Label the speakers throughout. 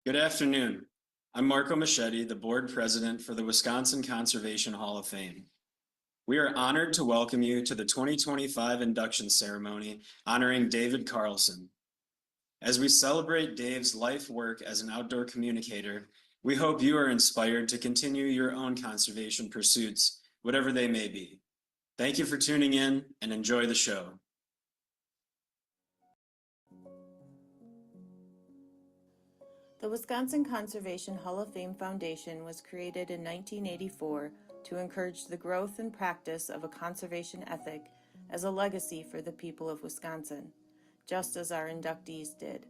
Speaker 1: Good afternoon. I'm Marco Machete, the board president for the Wisconsin Conservation Hall of Fame. We are honored to welcome you to the 2025 induction ceremony honoring David Carlson. As we celebrate Dave's life work as an outdoor communicator, we hope you are inspired to continue your own conservation pursuits, whatever they may be. Thank you for tuning in and enjoy the show.
Speaker 2: The Wisconsin Conservation Hall of Fame Foundation was created in 1984 to encourage the growth and practice of a conservation ethic as a legacy for the people of Wisconsin, just as our inductees did.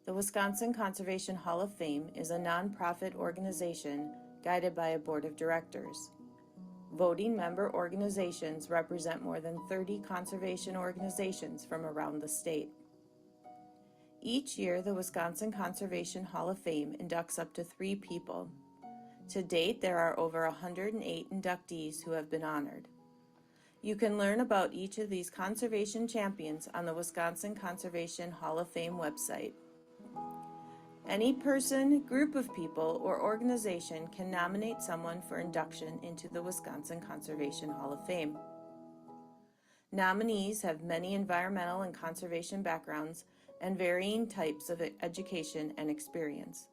Speaker 2: The Wisconsin Conservation Hall of Fame is a nonprofit organization guided by a board of directors. Voting member organizations represent more than 30 conservation organizations from around the state. Each year, the Wisconsin Conservation Hall of Fame inducts up to 3 people. To date, there are over 108 inductees who have been honored. You can learn about each of these conservation champions on the Wisconsin Conservation Hall of Fame website. Any person, group of people, or organization can nominate someone for induction into the Wisconsin Conservation Hall of Fame. Nominees have many environmental and conservation backgrounds and varying types of education and experience.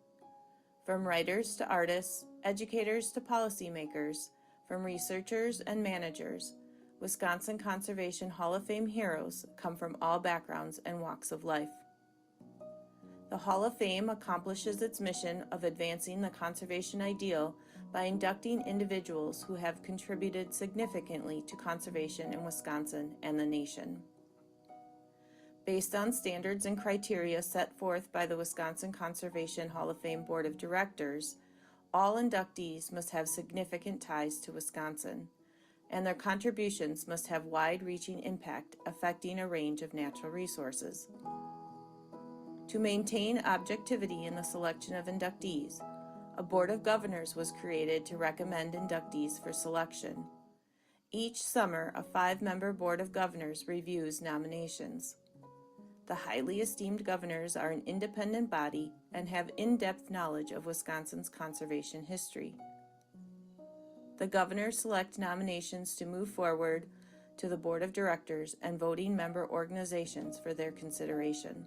Speaker 2: From writers to artists, educators to policymakers, from researchers and managers, Wisconsin Conservation Hall of Fame heroes come from all backgrounds and walks of life. The Hall of Fame accomplishes its mission of advancing the conservation ideal by inducting individuals who have contributed significantly to conservation in Wisconsin and the nation. Based on standards and criteria set forth by the Wisconsin Conservation Hall of Fame Board of Directors, all inductees must have significant ties to Wisconsin, and their contributions must have wide-reaching impact affecting a range of natural resources. To maintain objectivity in the selection of inductees, a Board of Governors was created to recommend inductees for selection. Each summer, a 5-member Board of Governors reviews nominations. The highly esteemed governors are an independent body and have in-depth knowledge of Wisconsin's conservation history. The governors select nominations to move forward to the Board of Directors and voting member organizations for their consideration.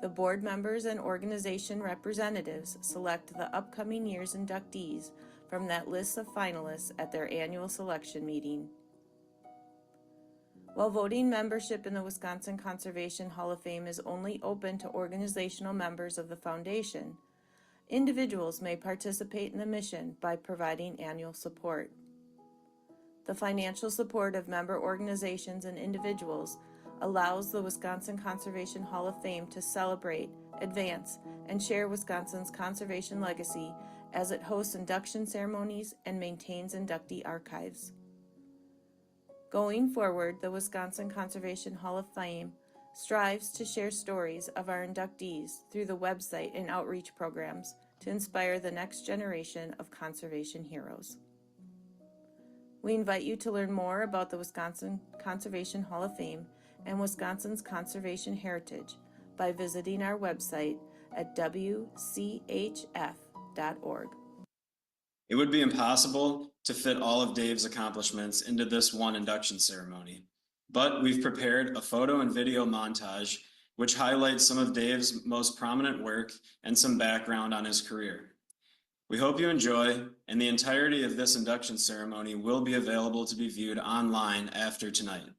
Speaker 2: The board members and organization representatives select the upcoming year's inductees from that list of finalists at their annual selection meeting. While voting membership in the Wisconsin Conservation Hall of Fame is only open to organizational members of the foundation, individuals may participate in the mission by providing annual support. The financial support of member organizations and individuals allows the Wisconsin Conservation Hall of Fame to celebrate, advance, and share Wisconsin's conservation legacy as it hosts induction ceremonies and maintains inductee archives. Going forward, the Wisconsin Conservation Hall of Fame strives to share stories of our inductees through the website and outreach programs to inspire the next generation of conservation heroes. We invite you to learn more about the Wisconsin Conservation Hall of Fame and Wisconsin's conservation heritage by visiting our website at wchf.org.
Speaker 1: It would be impossible to fit all of Dave's accomplishments into this one induction ceremony, but we've prepared a photo and video montage which highlights some of Dave's most prominent work and some background on his career. We hope you enjoy, and the entirety of this induction ceremony will be available to be viewed online after tonight.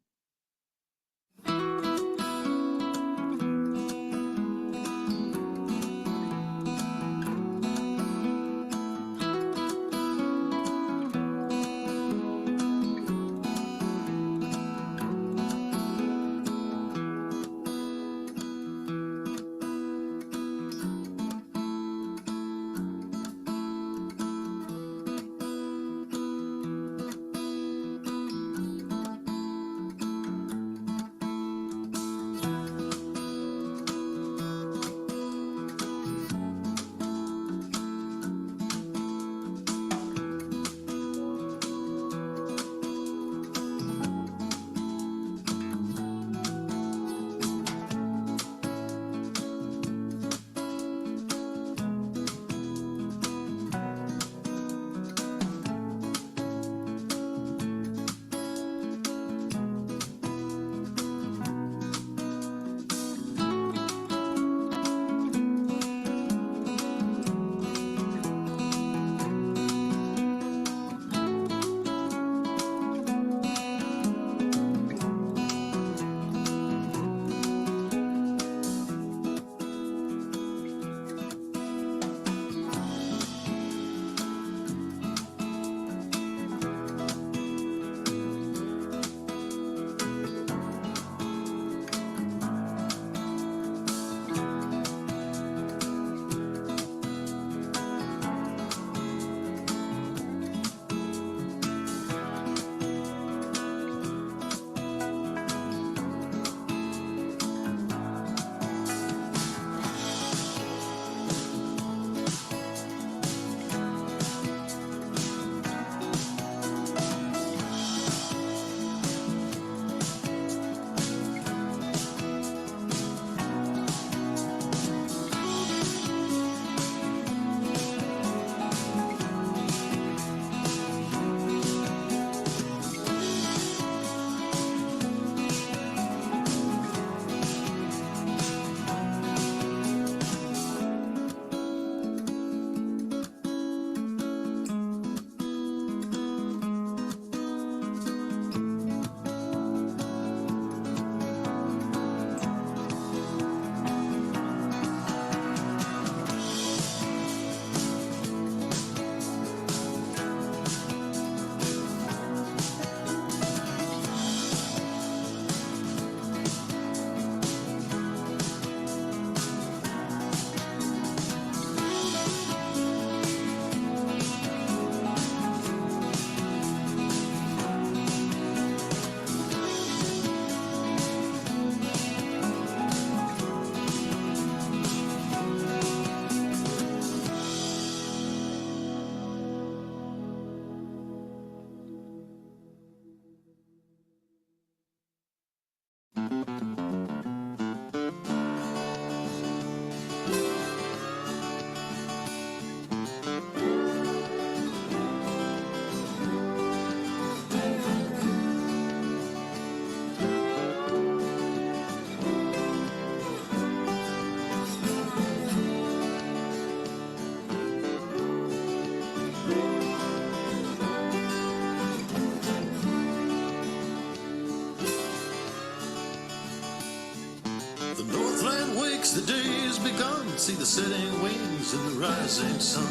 Speaker 3: begun. See the setting wings and the rising sun.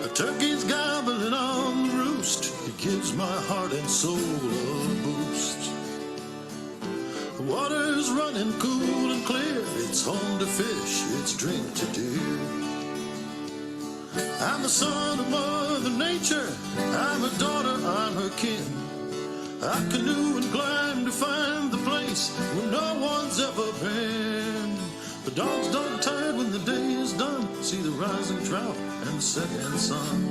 Speaker 3: A turkey's gobbling on the roost. It gives my heart and soul a boost. The water's running cool and clear. It's home to fish, it's drink to deer. I'm the son of Mother Nature. I'm her daughter, I'm her kin. I canoe and climb to find the place where no one's ever been. The dog's dog tired when the day is done. See the rising trout and the setting sun.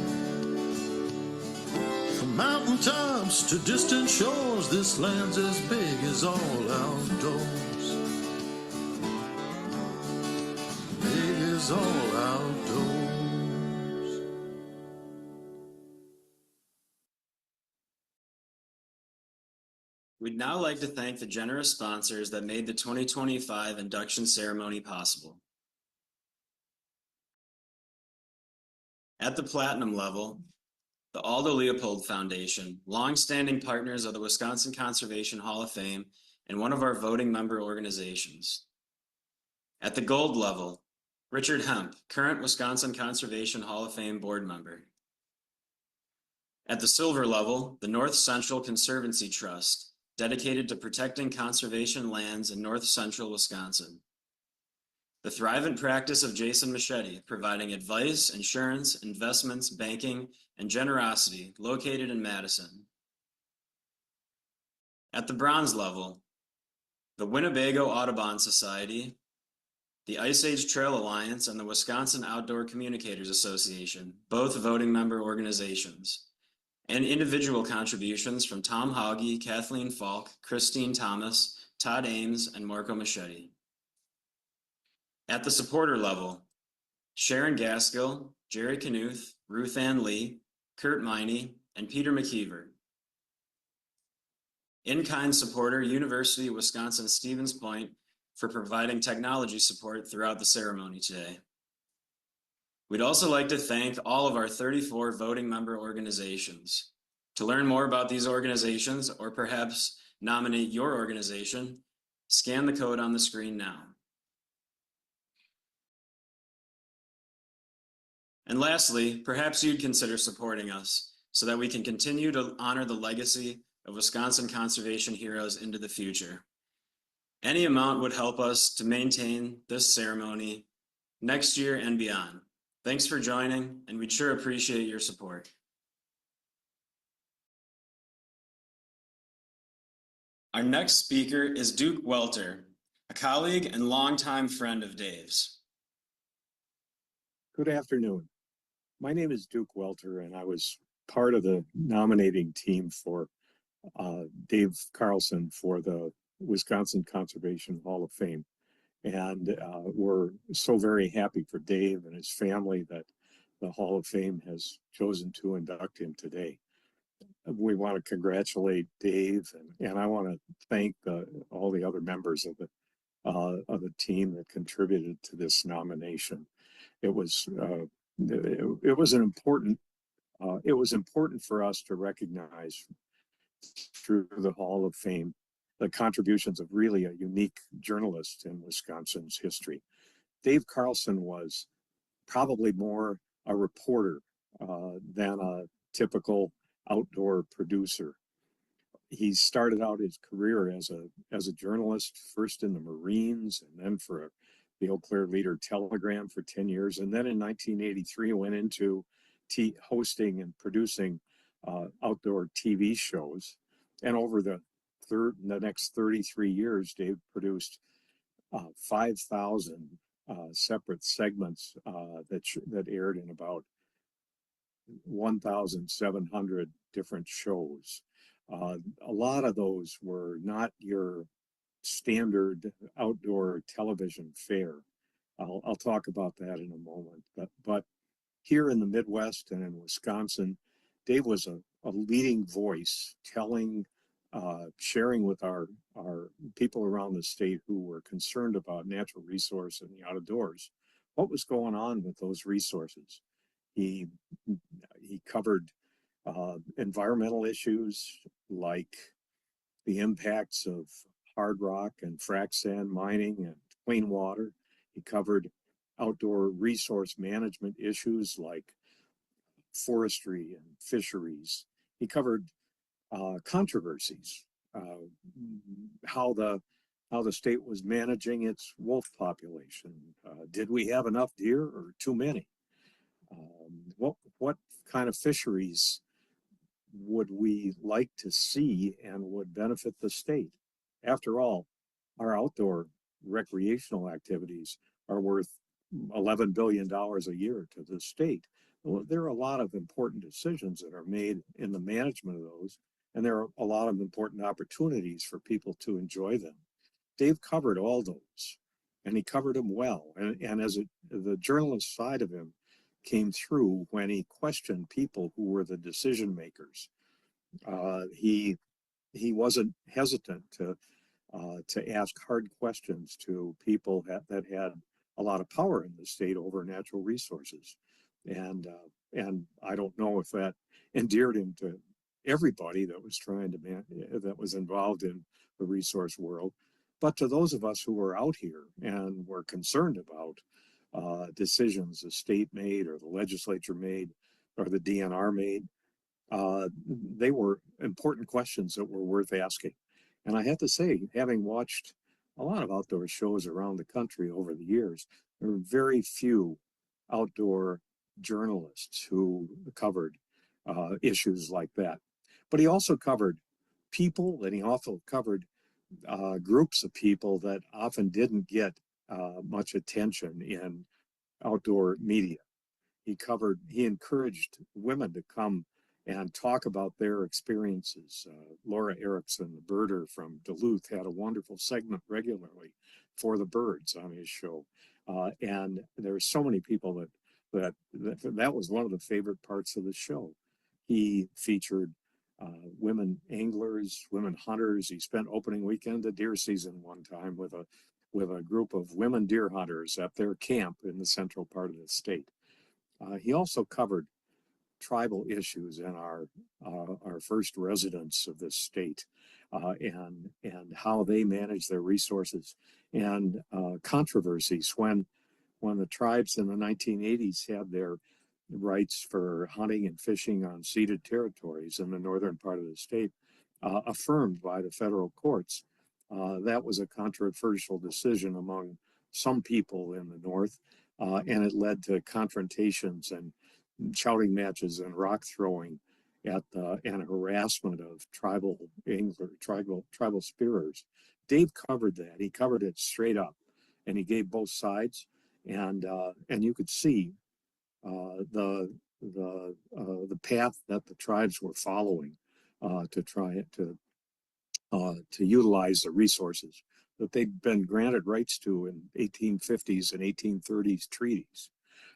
Speaker 3: From mountain tops to distant shores, this land's as big as all outdoors. Big as all outdoors.
Speaker 1: We'd now like to thank the generous sponsors that made the 2025 induction ceremony possible. At the platinum level, the Aldo Leopold Foundation, longstanding partners of the Wisconsin Conservation Hall of Fame and one of our voting member organizations. At the gold level, Richard Hemp, current Wisconsin Conservation Hall of Fame board member. At the silver level, the North Central Conservancy Trust, dedicated to protecting conservation lands in north central Wisconsin. The Thrivent practice of Jason Machete, providing advice, insurance, investments, banking, and generosity, located in Madison. At the bronze level, the Winnebago Audubon Society, the Ice Age Trail Alliance, and the Wisconsin Outdoor Communicators Association, both voting member organizations. And individual contributions from Tom Hauge, Kathleen Falk, Christine Thomas, Todd Ames, and Marco Machete. At the supporter level, Sharon Gaskill, Jerry Knuth, Ruth Ann Lee, Kurt Miney, and Peter McKeever. In-kind supporter, University of Wisconsin-Stevens Point, for providing technology support throughout the ceremony today. We'd also like to thank all of our 34 voting member organizations. To learn more about these organizations, or perhaps nominate your organization, scan the code on the screen now. And lastly, perhaps you'd consider supporting us so that we can continue to honor the legacy of Wisconsin conservation heroes into the future. Any amount would help us to maintain this ceremony next year and beyond. Thanks for joining, and we'd sure appreciate your support. Our next speaker is Duke Welter, a colleague and longtime friend of Dave's.
Speaker 4: Good afternoon. My name is Duke Welter, and I was part of the nominating team for Dave Carlson for the Wisconsin Conservation Hall of Fame. And we're so very happy for Dave and his family that the Hall of Fame has chosen to induct him today. We want to congratulate Dave, and I want to thank all the other members of the team that contributed to this nomination. It was important for us to recognize through the Hall of Fame the contributions of really a unique journalist in Wisconsin's history. Dave Carlson was probably more a reporter than a typical outdoor producer. He started out his career as a journalist, first in the Marines and then for the Eau Claire Leader Telegram for 10 years. And then in 1983 went into hosting and producing outdoor TV shows. And over the next 33 years, Dave produced 5,000 separate segments that aired in about 1,700 different shows. A lot of those were not your standard outdoor television fare. I'll talk about that in a moment. But here in the Midwest and in Wisconsin, Dave was a leading voice, sharing with our people around the state who were concerned about natural resource and the outdoors, what was going on with those resources. He covered environmental issues like the impacts of hard rock and frac sand mining and clean water. He covered outdoor resource management issues like forestry and fisheries. He covered controversies, how the state was managing its wolf population. Did we have enough deer or too many? What kind of fisheries would we like to see and would benefit the state? After all, our outdoor recreational activities are worth $11 billion a year to the state. Well, there are a lot of important decisions that are made in the management of those, and there are a lot of important opportunities for people to enjoy them. Dave covered all those, and he covered them well. And the journalist side of him came through when he questioned people who were the decision makers. He wasn't hesitant to ask hard questions to people that had a lot of power in the state over natural resources, and I don't know if that endeared him to everybody that was that was involved in the resource world, but to those of us who were out here and were concerned about decisions the state made or the legislature made or the DNR made, they were important questions that were worth asking. And I have to say, having watched a lot of outdoor shows around the country over the years, there were very few outdoor journalists who covered issues like that. But he also covered people, and he also covered groups of people that often didn't get much attention in outdoor media. He encouraged women to come and talk about their experiences. Laura Erickson, the birder from Duluth, had a wonderful segment regularly for the birds on his show. And there's so many people that was one of the favorite parts of the show. He featured women anglers, women hunters. He spent opening weekend of deer season one time with a group of women deer hunters at their camp in the central part of the state. He also covered tribal issues in our first residents of this state, and how they manage their resources, and controversies when the tribes in the 1980s had their rights for hunting and fishing on ceded territories in the northern part of the state affirmed by the federal courts. That was a controversial decision among some people in the north, and it led to confrontations and shouting matches and rock throwing and harassment of tribal spearers. Dave covered that. He covered it straight up, and he gave both sides, and you could see the path that the tribes were following to try to utilize the resources that they'd been granted rights to in 1850s and 1830s treaties.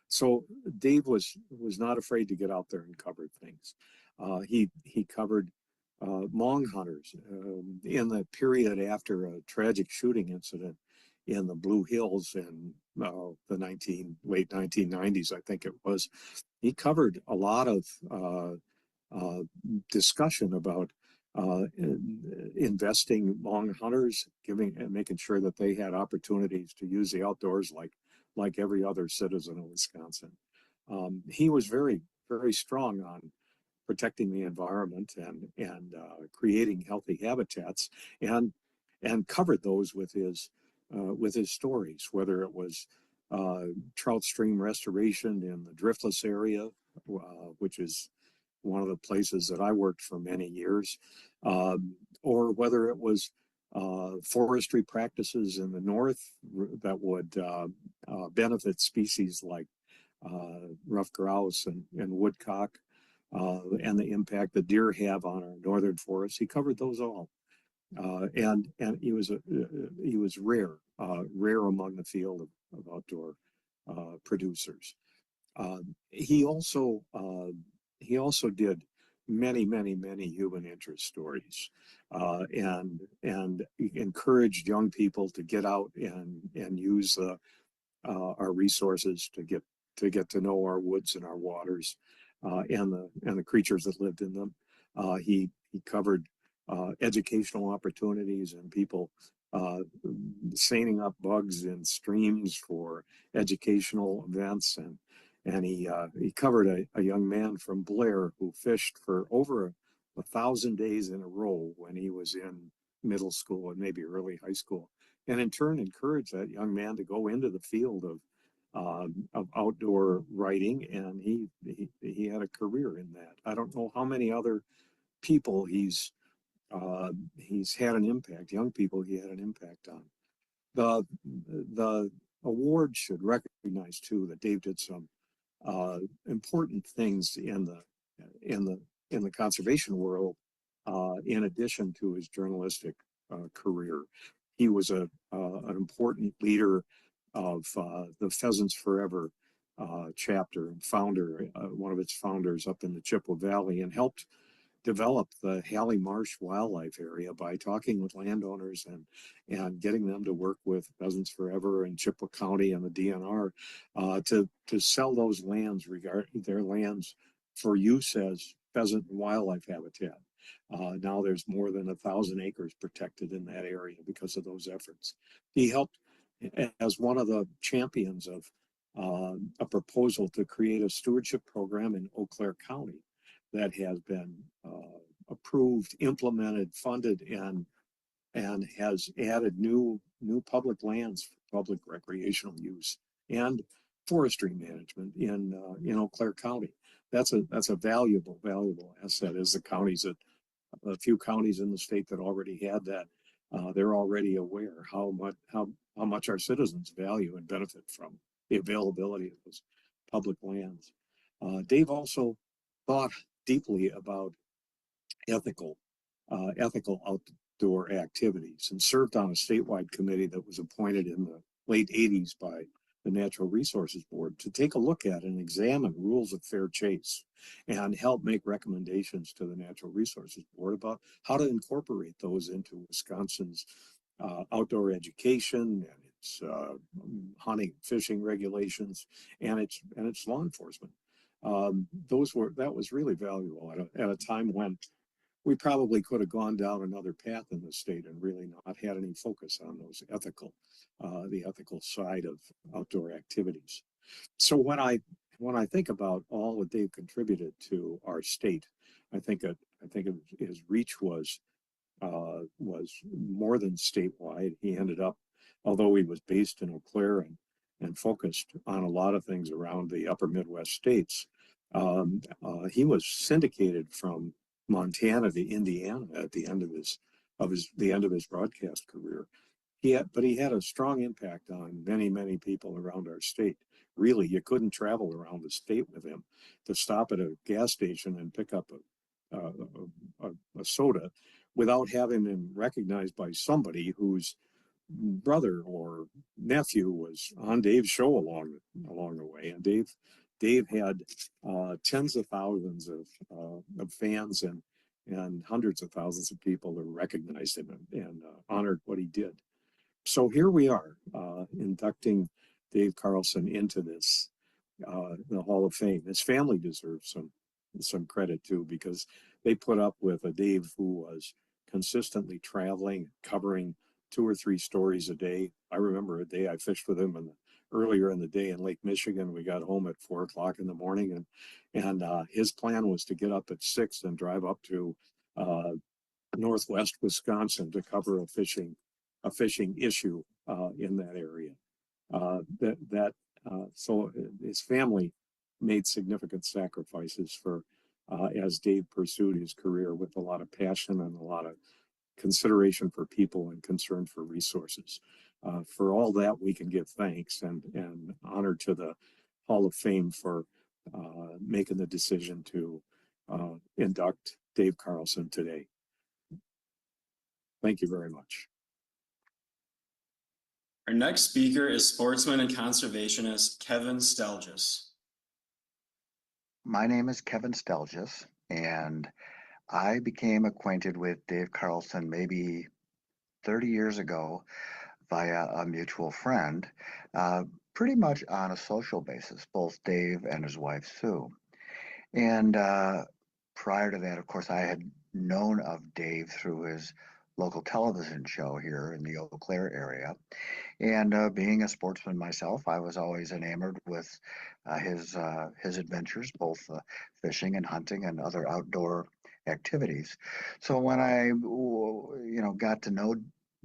Speaker 4: So Dave was not afraid to get out there and cover things. He covered Hmong hunters in the period after a tragic shooting incident in the Blue Hills in the late 1990s, I think it was. He covered a lot of discussion about investing Hmong hunters, making sure that they had opportunities to use the outdoors like every other citizen of Wisconsin. He was very, very strong on protecting the environment and creating healthy habitats, and covered those with his stories, whether it was trout stream restoration in the driftless area, which is one of the places that I worked for many years, or whether it was forestry practices in the north that would benefit species like ruffed grouse and woodcock, and the impact that deer have on our northern forests. He covered those all, and he was rare among the field of outdoor producers. He also did many human interest stories, and encouraged young people to get out and use our resources to get to know our woods and our waters, and the creatures that lived in them. He covered educational opportunities and people uh, seining up bugs in streams for educational events, and he covered a young man from Blair who fished for over 1,000 days in a row when he was in middle school and maybe early high school, and in turn encouraged that young man to go into the field of outdoor writing, and he had a career in that. I don't know how many other people he's had an impact, young people he had an impact on. The award should recognize too that Dave did some important things in the in the conservation world, in addition to his journalistic career. He was an important leader of the Pheasants Forever chapter and founder, one of its founders up in the Chippewa Valley, and helped develop the Hallie Marsh wildlife area by talking with landowners and getting them to work with Pheasants Forever and Chippewa County and the DNR to sell those lands, their lands for use as pheasant and wildlife habitat. Now there's more than 1,000 acres protected in that area because of those efforts. He helped as one of the champions of a proposal to create a stewardship program in Eau Claire County that has been approved, implemented, funded, and has added new public lands for public recreational use and forestry management in Eau Claire County. That's a valuable asset. As a few counties in the state that already had that, they're already aware how much our citizens value and benefit from the availability of those public lands. Dave also thought deeply about ethical outdoor activities and served on a statewide committee that was appointed in the late 80s by the Natural Resources Board to take a look at and examine rules of fair chase and help make recommendations to the Natural Resources Board about how to incorporate those into Wisconsin's outdoor education and its hunting, fishing regulations and its law enforcement. That was really valuable at a time when we probably could have gone down another path in the state and really not had any focus on the ethical side of outdoor activities. So when I think about all that Dave contributed to our state, I think his reach was more than statewide. He ended up, although he was based in Eau Claire and focused on a lot of things around the upper Midwest states, he was syndicated from Montana to Indiana at the end of his broadcast career. But he had a strong impact on many people around our state. Really, you couldn't travel around the state with him. To stop at a gas station and pick up a soda without having him recognized by somebody whose brother or nephew was on Dave's show along the way. And Dave had tens of thousands of fans and hundreds of thousands of people that recognized him and honored what he did. So here we are, inducting Dave Carlson into the Hall of Fame. His family deserves some credit too, because they put up with a Dave who was consistently traveling, covering 2 or 3 stories a day. I remember a day I fished with him earlier in the day in Lake Michigan. We got home at 4 o'clock in the morning, and his plan was to get up at 6 and drive up to northwest Wisconsin to cover a fishing issue in that area. So his family made significant sacrifices as Dave pursued his career with a lot of passion and a lot of consideration for people and concern for resources. For all that, we can give thanks and honor to the Hall of Fame for making the decision to induct Dave Carlson today. Thank you very much.
Speaker 1: Our next speaker is sportsman and conservationist Kevin Stelgis.
Speaker 5: My name is Kevin Stelgis, and I became acquainted with Dave Carlson maybe 30 years ago via a mutual friend, pretty much on a social basis, both Dave and his wife Sue. And prior to that, of course, I had known of Dave through his local television show here in the Eau Claire area. And being a sportsman myself, I was always enamored with his adventures, both fishing and hunting and other outdoor activities. So when I, got to know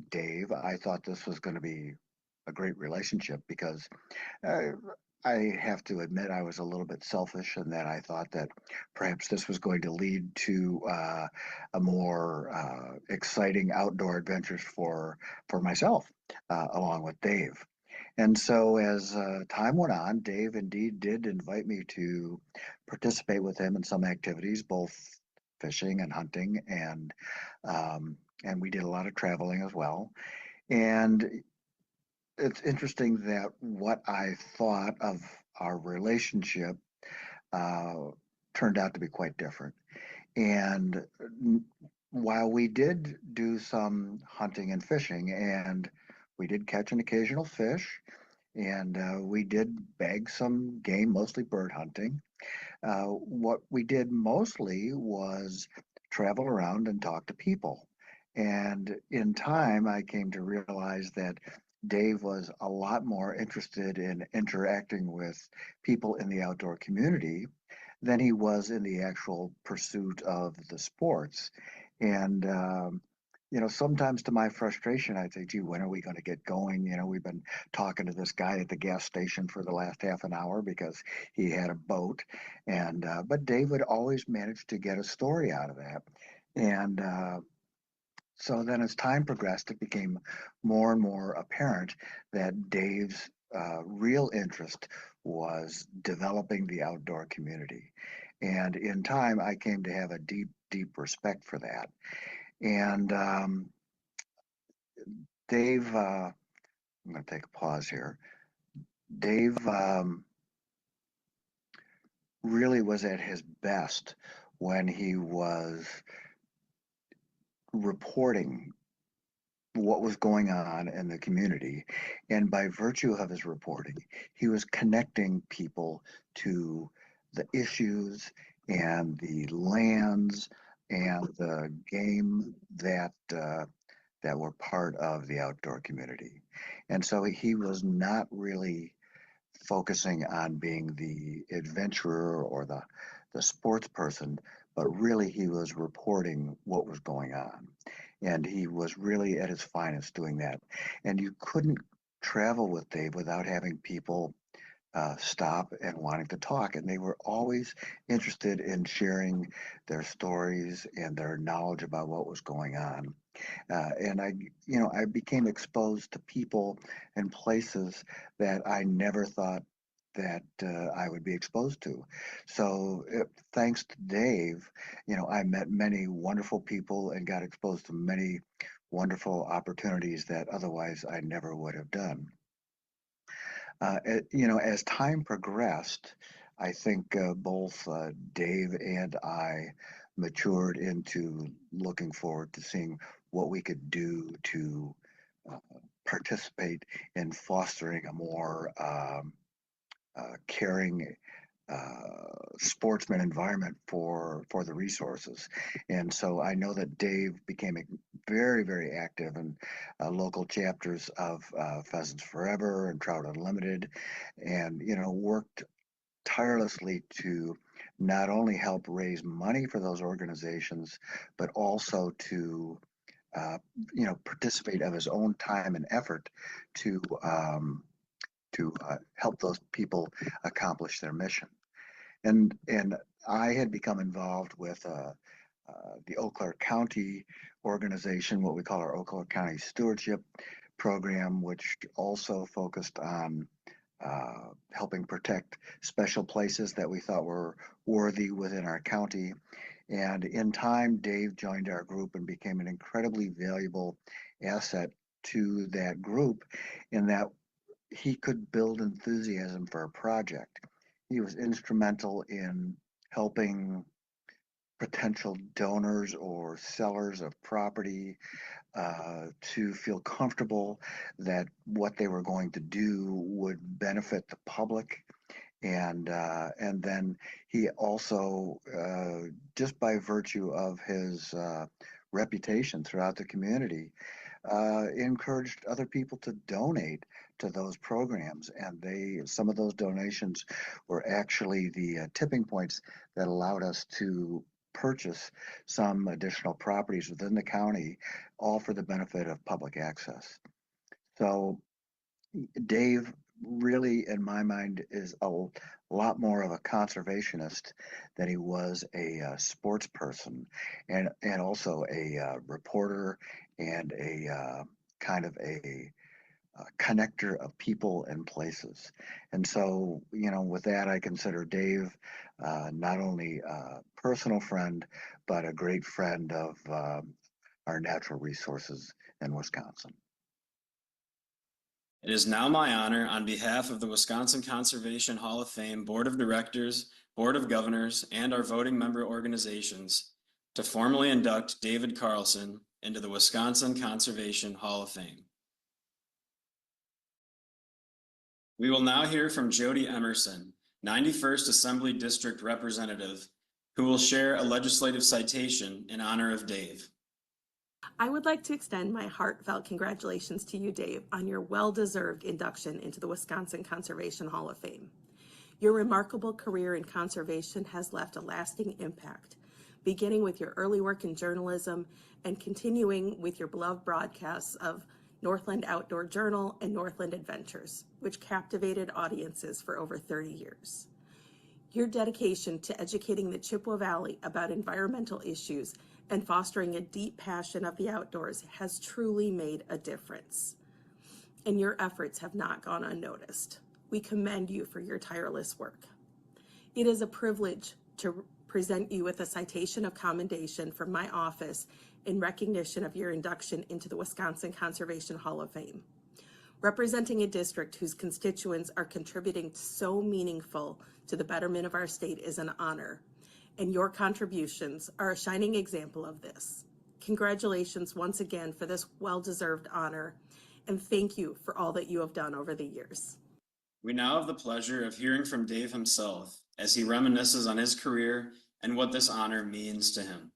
Speaker 5: Dave, I thought this was going to be a great relationship because uh, I have to admit I was a little bit selfish in that I thought that perhaps this was going to lead to a more exciting outdoor adventures for myself, along with Dave. And so as time went on, Dave indeed did invite me to participate with him in some activities, both fishing and hunting, and we did a lot of traveling as well. And it's interesting that what I thought of our relationship uh, turned out to be quite different. And while we did do some hunting and fishing, and we did catch an occasional fish, and we did bag some game, mostly bird hunting. What we did mostly was travel around and talk to people. And in time, I came to realize that Dave was a lot more interested in interacting with people in the outdoor community than he was in the actual pursuit of the sports. And sometimes to my frustration, I'd say, gee, when are we going to get going? We've been talking to this guy at the gas station for the last half an hour because he had a boat. But Dave would always manage to get a story out of that. And so then as time progressed, it became more and more apparent that Dave's real interest was developing the outdoor community. And in time, I came to have a deep, deep respect for that. And Dave, I'm going to take a pause here. Dave really was at his best when he was reporting what was going on in the community. And by virtue of his reporting, he was connecting people to the issues and the lands and the game that were part of the outdoor community. And so he was not really focusing on being the adventurer or the sports person, but really he was reporting what was going on. And he was really at his finest doing that. And you couldn't travel with Dave without having people stop and wanting to talk. And they were always interested in sharing their stories and their knowledge about what was going on. And I became exposed to people and places that I never thought that I would be exposed to. So thanks to Dave, I met many wonderful people and got exposed to many wonderful opportunities that otherwise I never would have done. As time progressed, I think both Dave and I matured into looking forward to seeing what we could do to uh, participate in fostering a more caring sportsman environment for the resources. And so I know that Dave became very, very active in local chapters of Pheasants Forever and Trout Unlimited, and worked tirelessly to not only help raise money for those organizations, but also to participate of his own time and effort to help those people accomplish their mission. And I had become involved with the Eau Claire County organization, what we call our Eau Claire County Stewardship Program, which also focused on helping protect special places that we thought were worthy within our county. And in time, Dave joined our group and became an incredibly valuable asset to that group in that he could build enthusiasm for a project. He was instrumental in helping potential donors or sellers of property to feel comfortable that what they were going to do would benefit the public. And then he also, just by virtue of his reputation throughout the community, encouraged other people to donate to those programs. And some of those donations were actually the tipping points that allowed us to purchase some additional properties within the county, all for the benefit of public access. So Dave really, in my mind, is a lot more of a conservationist than he was a sports person, and also a reporter and a kind of a connector of people and places. And so, with that, I consider Dave not only a personal friend, but a great friend of our natural resources in Wisconsin.
Speaker 1: It is now my honor, on behalf of the Wisconsin Conservation Hall of Fame Board of Directors, Board of Governors, and our voting member organizations, to formally induct David Carlson into the Wisconsin Conservation Hall of Fame. We will now hear from Jody Emerson, 91st Assembly District Representative, who will share a legislative citation in honor of Dave.
Speaker 6: I would like to extend my heartfelt congratulations to you, Dave, on your well-deserved induction into the Wisconsin Conservation Hall of Fame. Your remarkable career in conservation has left a lasting impact, beginning with your early work in journalism and continuing with your beloved broadcasts of Northland Outdoor Journal and Northland Adventures, which captivated audiences for over 30 years. Your dedication to educating the Chippewa Valley about environmental issues and fostering a deep passion of the outdoors has truly made a difference. And your efforts have not gone unnoticed. We commend you for your tireless work. It is a privilege to present you with a citation of commendation from my office in recognition of your induction into the Wisconsin Conservation Hall of Fame. Representing a district whose constituents are contributing so meaningful to the betterment of our state is an honor, and your contributions are a shining example of this. Congratulations once again for this well-deserved honor, and thank you for all that you have done over the years.
Speaker 1: We now have the pleasure of hearing from Dave himself as he reminisces on his career and what this honor means to him.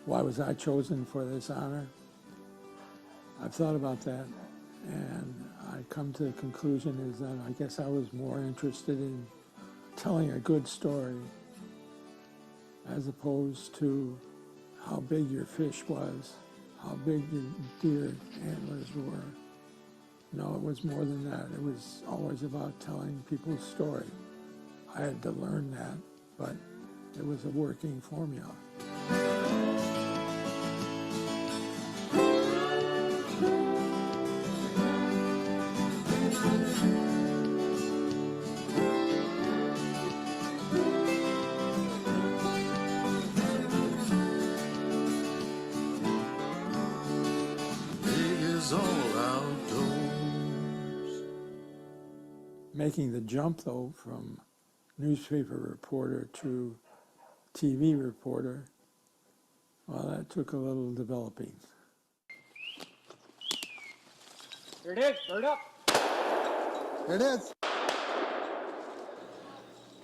Speaker 7: Why was I chosen for this honor? I've thought about that, and I come to the conclusion is that I guess I was more interested in telling a good story as opposed to how big your fish was, how big your deer antlers were. No, it was more than that. It was always about telling people's story. I had to learn that, but it was a working formula. Making the jump, though, from newspaper reporter to TV reporter, well, that took a little developing.
Speaker 8: There it is, bird up.
Speaker 9: There it is.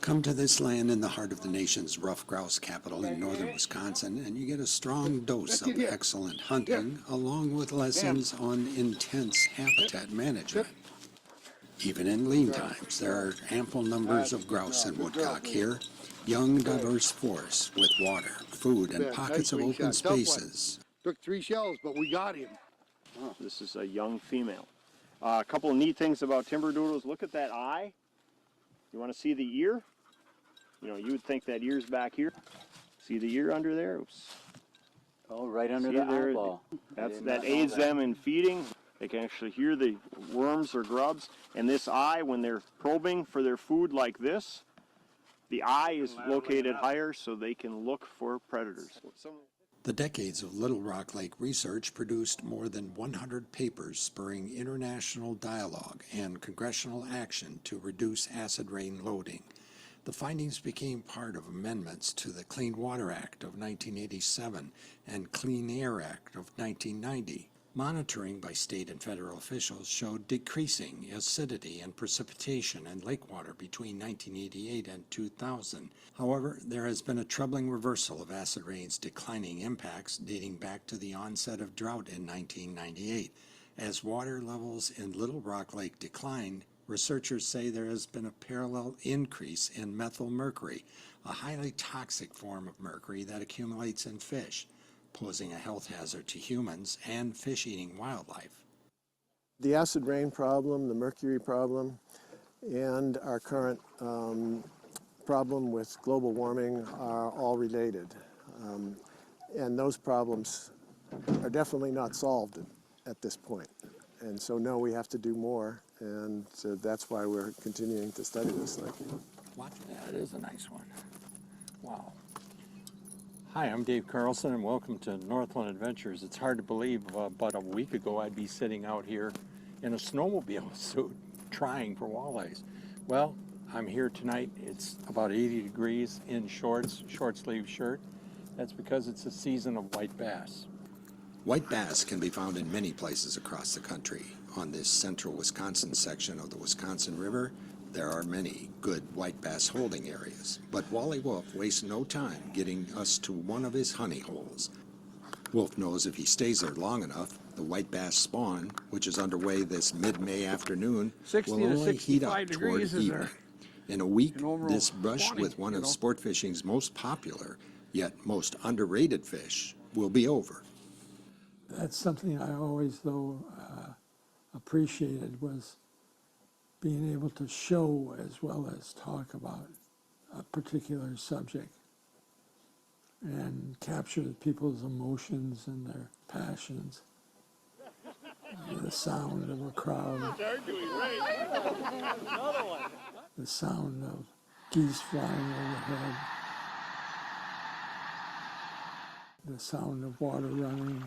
Speaker 10: Come to this land in the heart of the nation's rough grouse capital in northern Wisconsin, and you get a strong dose of excellent hunting, along with lessons on intense habitat management. Even in lean times, there are ample numbers of grouse and woodcock here, young, diverse force with water, food, and pockets of open spaces.
Speaker 9: Took 3 shells, but we got him.
Speaker 8: Oh, this is a young female. A couple of neat things about timber doodles. Look at that eye. You want to see the ear? You know, you would think that ear's back here. See the ear under there? Oops.
Speaker 11: Oh, right under the eyeball.
Speaker 8: That aids them in feeding. They can actually hear the worms or grubs. And this eye, when they're probing for their food like this, the eye is located higher so they can look for predators.
Speaker 10: The decades of Little Rock Lake research produced more than 100 papers spurring international dialogue and congressional action to reduce acid rain loading. The findings became part of amendments to the Clean Water Act of 1987 and Clean Air Act of 1990. Monitoring by state and federal officials showed decreasing acidity and precipitation in lake water between 1988 and 2000. However, there has been a troubling reversal of acid rain's declining impacts dating back to the onset of drought in 1998. As water levels in Little Rock Lake declined, researchers say there has been a parallel increase in methylmercury, a highly toxic form of mercury that accumulates in fish, posing a health hazard to humans and fish-eating wildlife.
Speaker 12: The acid rain problem, the mercury problem, and our current problem with global warming are all related. And those problems are definitely not solved at this point. And so, no, we have to do more, and so that's why we're continuing to study this thing.
Speaker 7: What? That is a nice one. Wow. Hi, I'm Dave Carlson, and welcome to Northland Adventures. It's hard to believe about a week ago I'd be sitting out here in a snowmobile suit trying for walleyes. Well, I'm here tonight. It's about 80 degrees in shorts, short sleeve shirt. That's because it's a season of white bass.
Speaker 10: White bass can be found in many places across the country. On this central Wisconsin section of the Wisconsin River, there are many good white bass holding areas, but Wally Wolf wastes no time getting us to one of his honey holes. Wolf knows if he stays there long enough, the white bass spawn, which is underway this mid-May afternoon, will only heat up toward evening. In a week, this brush with one of sport fishing's most popular, yet most underrated fish, will be over.
Speaker 7: That's something I always, though, appreciated, was being able to show as well as talk about a particular subject and capture people's emotions and their passions. The sound of a crowd, the sound of geese flying overhead, the sound of water running,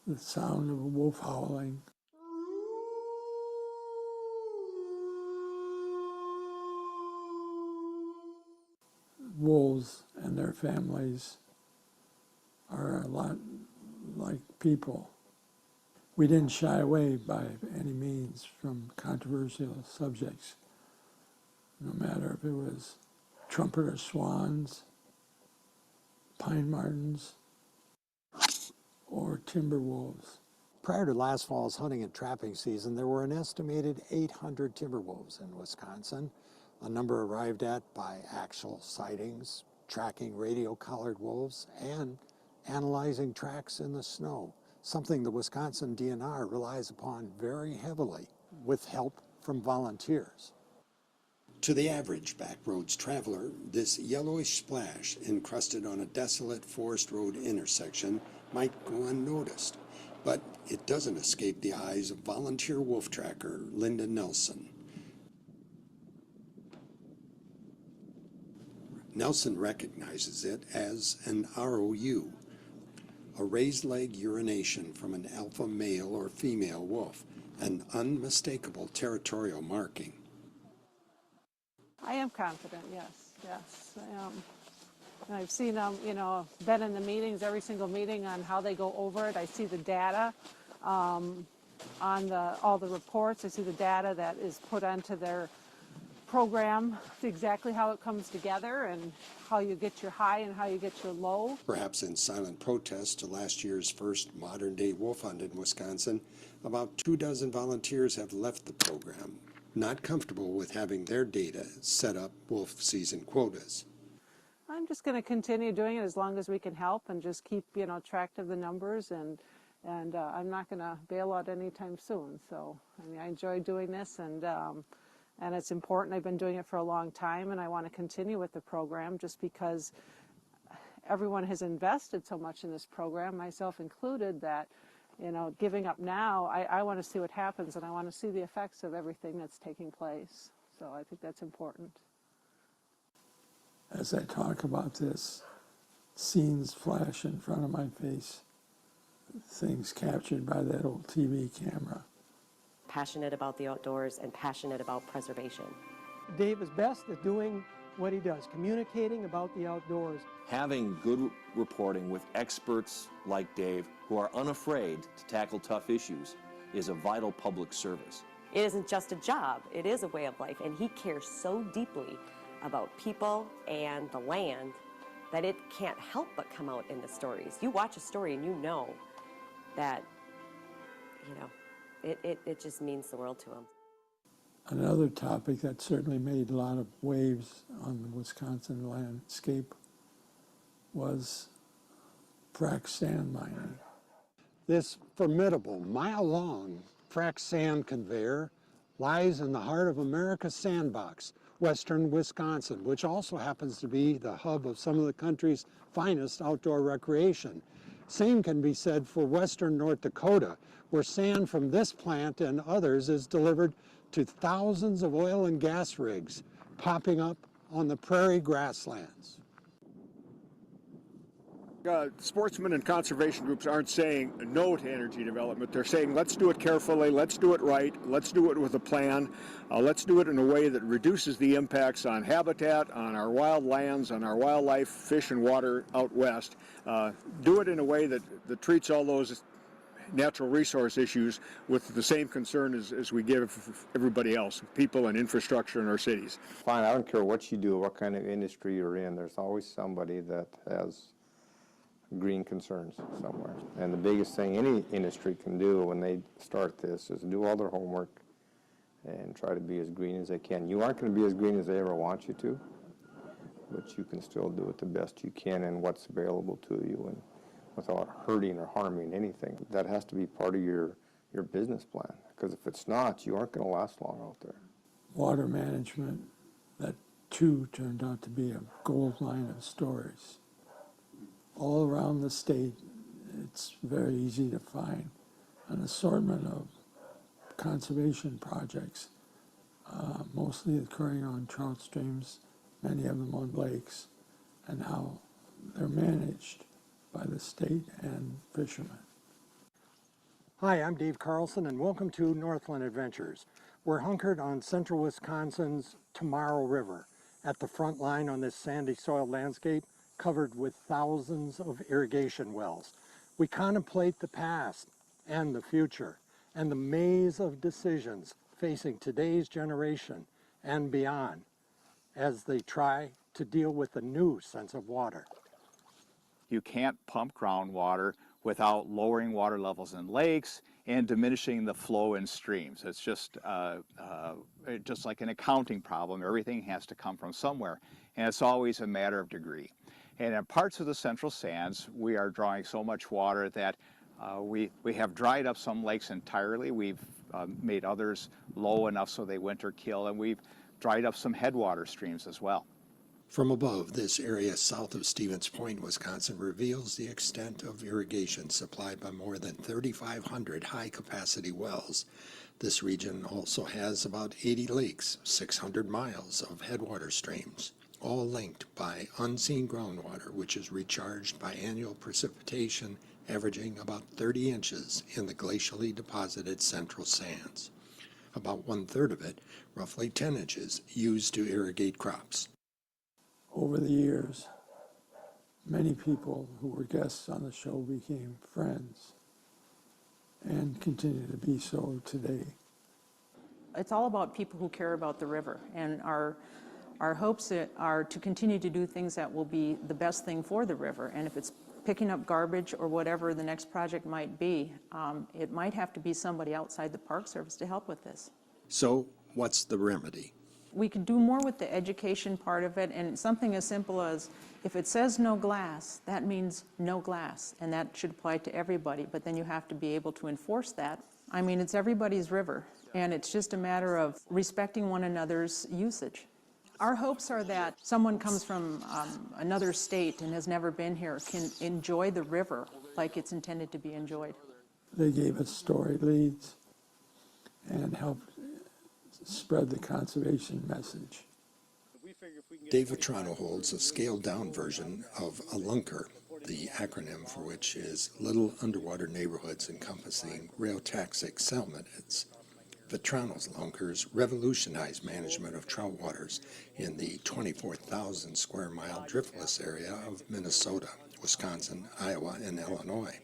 Speaker 7: the sound of a wolf howling. Wolves and their families are a lot like people. We didn't shy away by any means from controversial subjects, no matter if it was trumpeter swans, pine martens, or timber wolves. Prior to last fall's hunting and trapping season, there were an estimated 800 timber wolves in Wisconsin, a number arrived at by actual sightings, tracking radio-collared wolves, and analyzing tracks in the snow, something the Wisconsin DNR relies upon very heavily with help from volunteers.
Speaker 10: To the average backroads traveler, this yellowish splash encrusted on a desolate forest road intersection might go unnoticed, but it doesn't escape the eyes of volunteer wolf tracker Linda Nelson. Nelson recognizes it as an ROU, a raised leg urination from an alpha male or female wolf, an unmistakable territorial marking.
Speaker 13: I am confident, yes. And I've seen them, been in the meetings, every single meeting on how they go over it. I see the data on all the reports. I see the data that is put onto their program, exactly how it comes together and how you get your high and how you get your low.
Speaker 10: Perhaps in silent protest to last year's first modern-day wolf hunt in Wisconsin, about 24 volunteers have left the program, not comfortable with having their data set up wolf season quotas.
Speaker 13: I'm just going to continue doing it as long as we can help and just keep, track of the numbers, and I'm not going to bail out anytime soon. So, I enjoy doing this, and it's important. I've been doing it for a long time, and I want to continue with the program just because everyone has invested so much in this program, myself included, that, giving up now, I want to see what happens, and I want to see the effects of everything that's taking place. So I think that's important.
Speaker 7: As I talk about this, scenes flash in front of my face, things captured by that old TV camera.
Speaker 14: Passionate about the outdoors and passionate about preservation.
Speaker 15: Dave is best at doing
Speaker 14: what he does, communicating about the outdoors.
Speaker 15: Having good reporting with experts like Dave who are unafraid to tackle tough issues is a vital public service.
Speaker 16: It isn't just a job, it is a way of life, and he cares so deeply about people and the land that it can't help but come out in the stories. You watch a story and you know that, it just means the world to him.
Speaker 7: Another topic that certainly made a lot of waves on the Wisconsin landscape was frac sand mining.
Speaker 10: This formidable, mile-long frac sand conveyor lies in the heart of America's sandbox, western Wisconsin, which also happens to be the hub of some of the country's finest outdoor recreation. Same can be said for western North Dakota, where sand from this plant and others is delivered to thousands of oil and gas rigs popping up on the prairie grasslands.
Speaker 17: Sportsmen and conservation groups aren't saying no to energy development. They're saying let's do it carefully, let's do it right, let's do it with a plan, let's do it in a way that reduces the impacts on habitat, on our wild lands, on our wildlife, fish and water out west. Do it in a way that treats all those natural resource issues with the same concern as we give everybody else, people and infrastructure in our cities.
Speaker 18: Fine, I don't care what you do, what kind of industry you're in, there's always somebody that has green concerns somewhere. And the biggest thing any industry can do when they start this is do all their homework and try to be as green as they can. You aren't going to be as green as they ever want you to, but you can still do it the best you can and what's available to you and without hurting or harming anything. That has to be part of your business plan, because if it's not, you aren't going to last long out there.
Speaker 7: Water management, that too turned out to be a gold mine of stories. All around the state, it's very easy to find an assortment of conservation projects, mostly occurring on trout streams, many of them on lakes, and how they're managed by the state and fishermen.
Speaker 12: Hi, I'm Dave Carlson, and welcome to Northland Adventures. We're hunkered on central Wisconsin's Tomorrow River, at the front line on this sandy soil landscape covered with thousands of irrigation wells. We contemplate the past and the future, and the maze of decisions facing today's generation and beyond as they try to deal with the new sense of water.
Speaker 19: You can't pump groundwater without lowering water levels in lakes and diminishing the flow in streams. It's just like an accounting problem. Everything has to come from somewhere, and it's always a matter of degree. And in parts of the central sands, we are drawing so much water that we have dried up some lakes entirely. We've made others low enough so they winter kill, and we've dried up some headwater streams as well.
Speaker 10: From above, this area south of Stevens Point, Wisconsin, reveals the extent of irrigation supplied by more than 3,500 high-capacity wells. This region also has about 80 lakes, 600 miles of headwater streams, all linked by unseen groundwater, which is recharged by annual precipitation averaging about 30 inches in the glacially deposited central sands. About 1/3 of it, roughly 10 inches, used to irrigate crops.
Speaker 7: Over the years, many people who were guests on the show became friends and continue to be so today.
Speaker 20: It's all about people who care about the river, and our hopes are to continue to do things that will be the best thing for the river. And if it's picking up garbage or whatever the next project might be, it might have to be somebody outside the Park Service to help with this.
Speaker 10: So, what's the remedy?
Speaker 20: We could do more with the education part of it, and something as simple as, if it says no glass, that means no glass, and that should apply to everybody, but then you have to be able to enforce that. I mean, it's everybody's river, and it's just a matter of respecting one another's usage. Our hopes are that someone comes from another state and has never been here can enjoy the river like it's intended to be enjoyed.
Speaker 7: They gave us story leads and helped spread the conservation message.
Speaker 10: Dave Vetrano holds a scaled-down version of a LUNKR, the acronym for which is Little Underwater Neighborhoods Encompassing Rheotaxic Salmonids. Vetrano's lunkers revolutionized management of trout waters in the 24,000 square mile driftless area of Minnesota, Wisconsin, Iowa, and Illinois.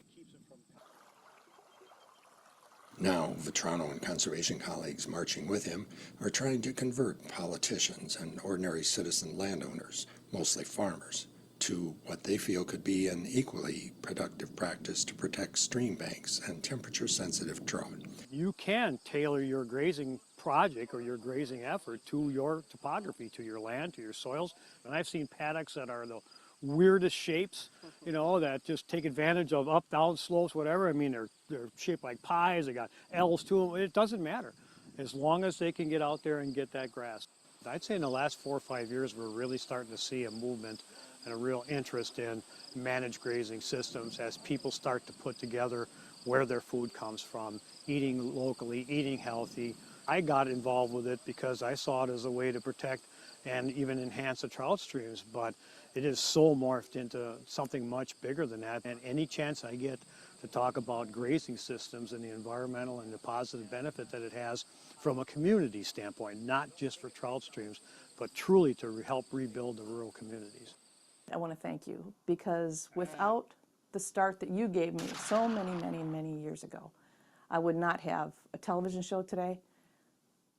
Speaker 10: Now, Vetrano and conservation colleagues marching with him are trying to convert politicians and ordinary citizen landowners, mostly farmers, to what they feel could be an equally productive practice to protect stream banks and temperature-sensitive trout.
Speaker 21: You can tailor your grazing project or your grazing effort to your topography, to your land, to your soils. And I've seen paddocks that are the weirdest shapes, you know, that just take advantage of up, down slopes, whatever. I mean, they're shaped like pies, they got L's to them. It doesn't matter as long as they can get out there and get that grass. I'd say in the last 4 or 5 years, we're really starting to see a movement and a real interest in managed grazing systems as people start to put together where their food comes from, eating locally, eating healthy. I got involved with it because I saw it as a way to protect and even enhance the trout streams, but it is so morphed into something much bigger than that. And any chance I get to talk about grazing systems and the environmental and the positive benefit that it has from a community standpoint, not just for trout streams, but truly to help rebuild the rural communities.
Speaker 22: I want to thank you, because without the start that you gave me so many years ago, I would not have a television show today.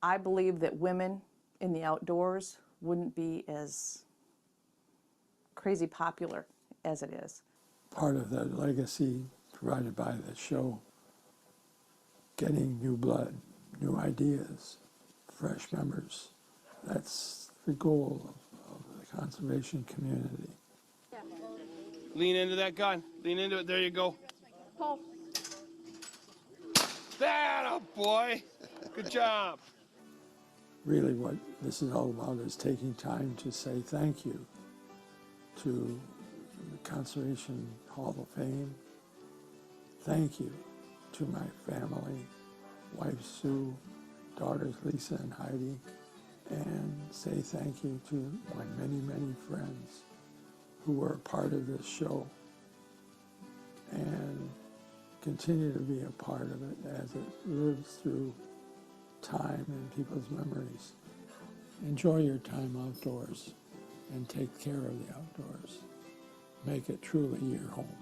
Speaker 22: I believe that women in the outdoors wouldn't be as crazy popular as it is.
Speaker 7: Part of the legacy provided by the show, getting new blood, new ideas, fresh members, that's the goal of the conservation community.
Speaker 23: Lean into that gun. Lean into it. There you go.
Speaker 22: Pull.
Speaker 23: That a boy. Good job.
Speaker 7: Really what this is all about is taking time to say thank you to the Conservation Hall of Fame. Thank you to my family, wife Sue, daughters Lisa and Heidi, and say thank you to my many friends who were a part of this show and continue to be a part of it as it lives through time and people's memories. Enjoy your time outdoors and take care of the outdoors. Make it truly your home.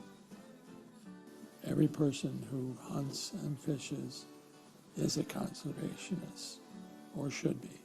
Speaker 7: Every person who hunts and fishes is a conservationist, or should be.